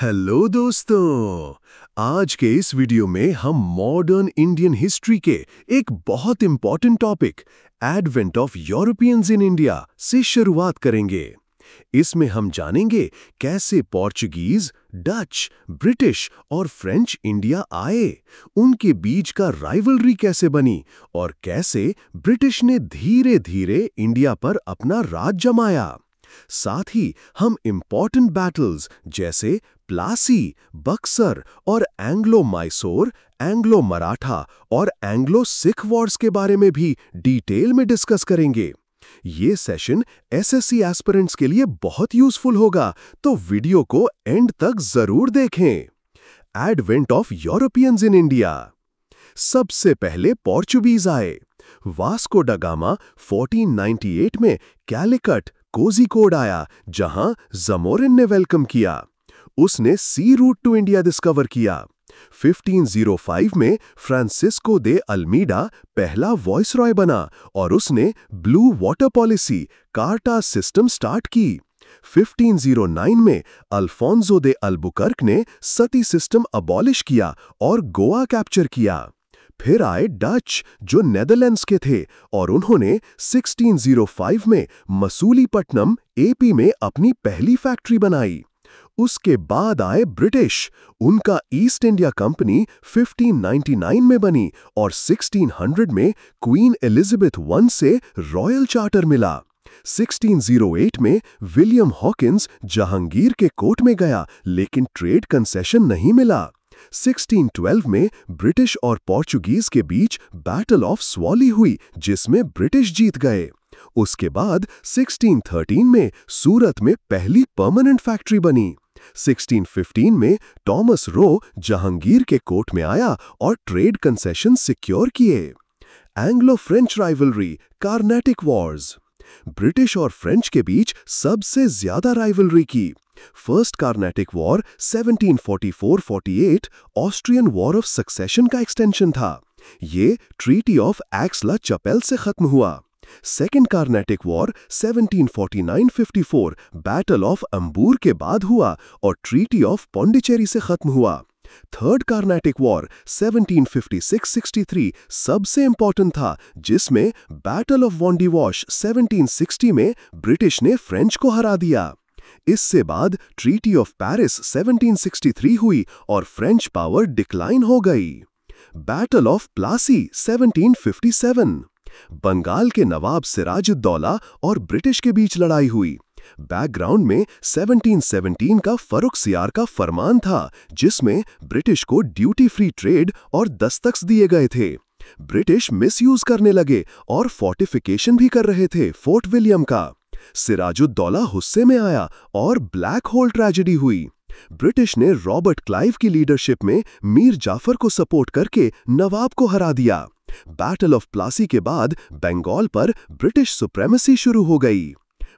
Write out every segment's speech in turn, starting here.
Hello दोस्तों। आज के इस वीडियो में हम मॉडर्न इंडियन हिस्ट्री के एक बहुत important topic advent of Europeans in India से शुरुआत करेंगे। इसमें हम जानेंगे कैसे पोर्चुगीज, डच, ब्रिटिश और फ्रेंच इंडिया आए, उनके बीच का राइवलरी कैसे बनी और कैसे ब्रिटिश ने धीरे धीरे इंडिया पर अपना राज जमाया। साथ ही हम इंपॉर्टेंट बैटल्स जैसे प्लासी, बक्सर और एंग्लो मैसूर, एंग्लो मराठा और एंग्लो सिख वॉर्स के बारे में भी डिटेल में डिस्कस करेंगे। ये सेशन एसएससी एस्पिरेंट्स के लिए बहुत यूजफुल होगा, तो वीडियो को एंड तक जरूर देखें। Advent of Europeans in India. सबसे पहले पोर्चुगीज आए। वास्को ड गामा 1498 में कैलिकट, कोझिकोड आया, जहां जमोरिन ने वेलकम किया। उसने सी रूट टू इंडिया डिस्कवर किया। 1505 में फ्रांसिस्को दे अल्मीडा पहला वॉइसरॉय बना और उसने blue water policy, carta system start की। 1509 में अल्फोंसो दे अल्बुकर्क ने सती सिस्टम अबॉलिश किया और गोवा कैप्चर किया। फिर आए डच, जो नेदरलैंड्स के थे, और उन्होंने 1605 में मसूलीपट्टनम, एपी में अपनी पहली फैक्ट्री बनाई। उसके बाद आए ब्रिटिश। उनका ईस्ट इंडिया कंपनी 1599 में बनी और 1600 में क्वीन एलिजाबेथ I से रॉयल चार्टर मिला। 1608 में विलियम हॉकिंस जहांगीर के कोर्ट में गया, लेकिन ट्रेड कंसेशन नहीं मिला। 1612 में ब्रिटिश और पोर्चुगीज के बीच बैटल ऑफ स्वॉली हुई, जिसमें ब्रिटिश जीत गए। उसके बाद 1613 में सूरत में पहली परमानेंट फैक्ट्री बनी। 1615 में टॉमस रो जहांगीर के कोर्ट में आया और ट्रेड कंसेशन सिक्योर किए। Anglo French rivalry, Carnatic Wars. British और फ्रेंच के बीच सबसे ज्यादा राइवलरी की। First Carnatic war 1744-48 Austrian war of succession का एक्सटेंशन था। ये ट्रीटी ऑफ एक्स-ला-चपेल से खत्म हुआ। Second Carnatic war 1749-54 battle of Ambur के बाद हुआ और ट्रीटी ऑफ पौंडीचेरी से खत्म हुआ। थर्ड कार्नेटिक वॉर 1756-63 सबसे इंपॉर्टेंट था, जिसमें बैटल ऑफ वॉन्डीवॉश 1760 में ब्रिटिश ने फ्रेंच को हरा दिया। इससे बाद ट्रीटी ऑफ पेरिस 1763 हुई और फ्रेंच पावर डिक्लाइन हो गई। Battle of Plassey 1757। बंगाल के नवाब सिराजुद्दौला और ब्रिटिश के बीच लड़ाई हुई। बैकग्राउंड में 1717 का फर्रुखसियार का फरमान था, जिसमें ब्रिटिश को ड्यूटी फ्री ट्रेड और दस्तख्त दिए गए थे। ब्रिटिश मिसयूज करने लगे और फोर्टिफिकेशन भी कर रहे थे फोर्ट विलियम का। सिराजुद्दौला गुस्से में आया और ब्लैक होल ट्रेजेडी हुई। ब्रिटिश ने रॉबर्ट क्लाइव की लीडरशिप में मीर जाफर को सपोर्ट करके नवाब को हरा दिया। बैटल ऑफ प्लासी के बाद बंगाल पर ब्रिटिश सुप्रीमेसी शुरू हो गई।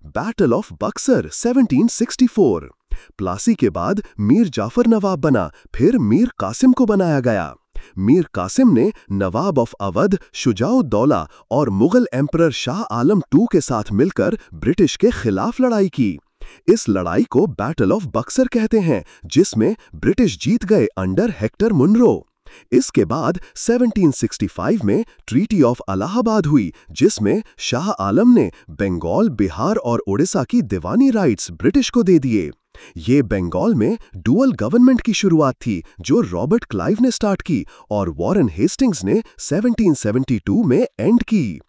Battle of Buxar 1764। प्लासी के बाद मीर जाफर नवाब बना, फिर मीर कासिम को बनाया गया। मीर कासिम ने नवाब ऑफ अवध शुजाउद्दौला और मुगल एम्परर शाह आलम II के साथ मिलकर ब्रिटिश के खिलाफ लड़ाई की। इस लड़ाई को बैटल ऑफ बक्सर कहते हैं, जिसमें ब्रिटिश जीत गए अंडर हेक्टर मुनरो। इसके बाद 1765 में ट्रीटी ऑफ इलाहाबाद हुई, जिसमें शाह आलम ने बंगाल, बिहार और उड़ीसा की दीवानी राइट्स ब्रिटिश को दे दिए। ये बंगाल में डुअल गवर्नमेंट की शुरुआत थी, जो रॉबर्ट क्लाइव ने स्टार्ट की और वॉरेन हेस्टिंग्स ने 1772 में एंड की।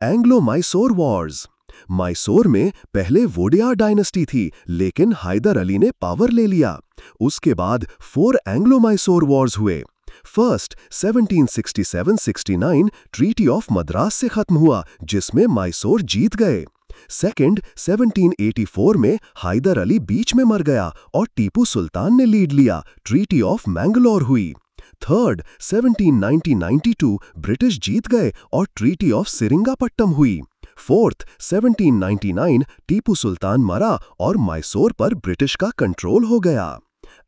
Anglo Mysore Wars. मैसूर में पहले वोडियार डायनेस्टी थी, लेकिन हैदर अली ने पावर ले लिया। उसके बाद 4 एंग्लो मैसूर वॉर्स हुए। फर्स्ट 1767-69 ट्रीटी ऑफ मद्रास से खत्म हुआ, जिसमें मैसूर जीत गए। सेकेंड 1784 में हैदर अली बीच में मर गया और टीपू सुल्तान ने लीड लिया, ट्रीटी ऑफ मैंगलोर हुई। थर्ड 1790-92 ब्रिटिश जीत गए और ट्रीटी ऑफ सिरिंगापट्टम हुई। फोर्थ 1799 टीपू सुल्तान मरा और मैसूर पर ब्रिटिश का कंट्रोल हो गया।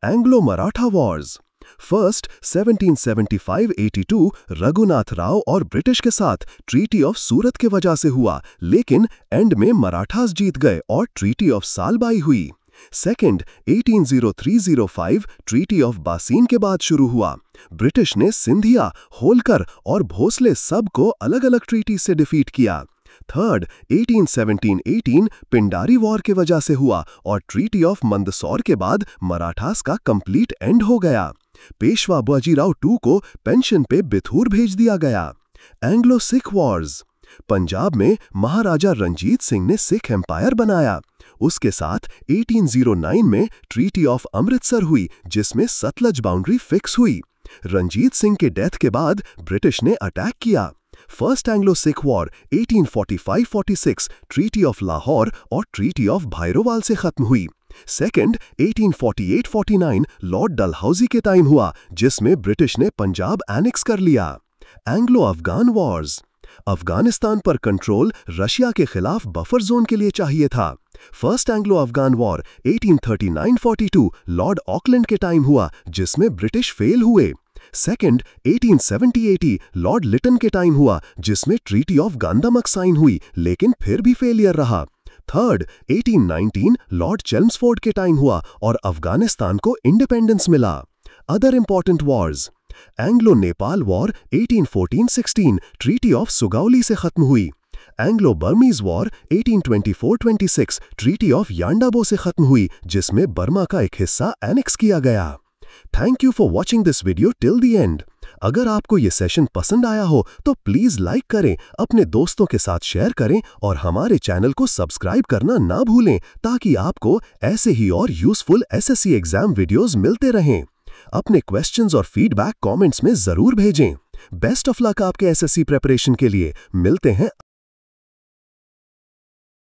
Anglo Maratha Wars. First 1775-82 Raghunath Rao और ब्रिटिश के साथ ट्रीटी ऑफ सूरत के वजह से हुआ, लेकिन एंड में मराठास जीत गए और ट्रीटी ऑफ सालबाई हुई। सेकंड, 1803-05 ट्रीटी ऑफ बासीन के बाद शुरू हुआ। ब्रिटिश ने सिंधिया, होलकर और भोसले सबको अलग-अलग ट्रीटी से डिफीट किया। थर्ड, 1817-18 पिंडारी वॉर के वजह से हुआ और ट्रीटी ऑफ मंदसौर के बाद मराठास का कंप्लीट एंड हो गया। पेशवा बाजीराव II को पेंशन पे बिथूर भेज दिया गया। एंग्लो सिख वॉर्स, पंजाब में महाराजा रंजीत सिंह ने सिख एम्पायर बनाया। उसके साथ 1809 में ट्रीटी ऑफ अमृतसर हुई, जिसमें सतलज बाउंड्री फिक्स हुई। रंजीत सिंह के डेथ के बाद ब्रिटिश ने अटैक किया। First Anglo Sikh war 1845-46 treaty of Lahore और ट्रीटी ऑफ भैरोवाल से खत्म हुई। सेकंड, 1848-49 लॉर्ड डलहौजी के टाइम हुआ, जिसमें ब्रिटिश ने पंजाब एनेक्स कर लिया। एंग्लो अफगान वॉर्स, अफगानिस्तान पर कंट्रोल रशिया के खिलाफ बफर जोन के लिए चाहिए था। First Anglo Afghan war 1839-42 Lord Auckland के टाइम हुआ, जिसमें ब्रिटिश फेल हुए। सेकंड, 1870-80 लॉर्ड लिटन के टाइम हुआ, जिसमें ट्रीटी ऑफ गांदामक साइन हुई, लेकिन फिर भी फेलियर रहा। थर्ड, 1819 लॉर्ड चेल्मसफोर्ड के टाइम हुआ और अफगानिस्तान को इंडिपेंडेंस मिला। Other important wars, Anglo Nepal war 1814-16 treaty of Sugauli से खत्म हुई। Anglo Burmese war 1824-26 treaty of Yandabo से खत्म हुई, जिसमें बर्मा का एक हिस्सा एनेक्स किया गया। Thank you for watching this video till the end. अगर आपको ये सेशन पसंद आया हो तो प्लीज लाइक करें, अपने दोस्तों के साथ शेयर करें और हमारे चैनल को सब्सक्राइब करना ना भूलें, ताकि आपको ऐसे ही और यूजफुल एसएससी एग्जाम वीडियोस मिलते रहें। अपने क्वेश्चंस और फीडबैक कमेंट्स में जरूर भेजें। बेस्ट ऑफ लक आपके एसएससी प्रिपरेशन के लिए। मिलते हैं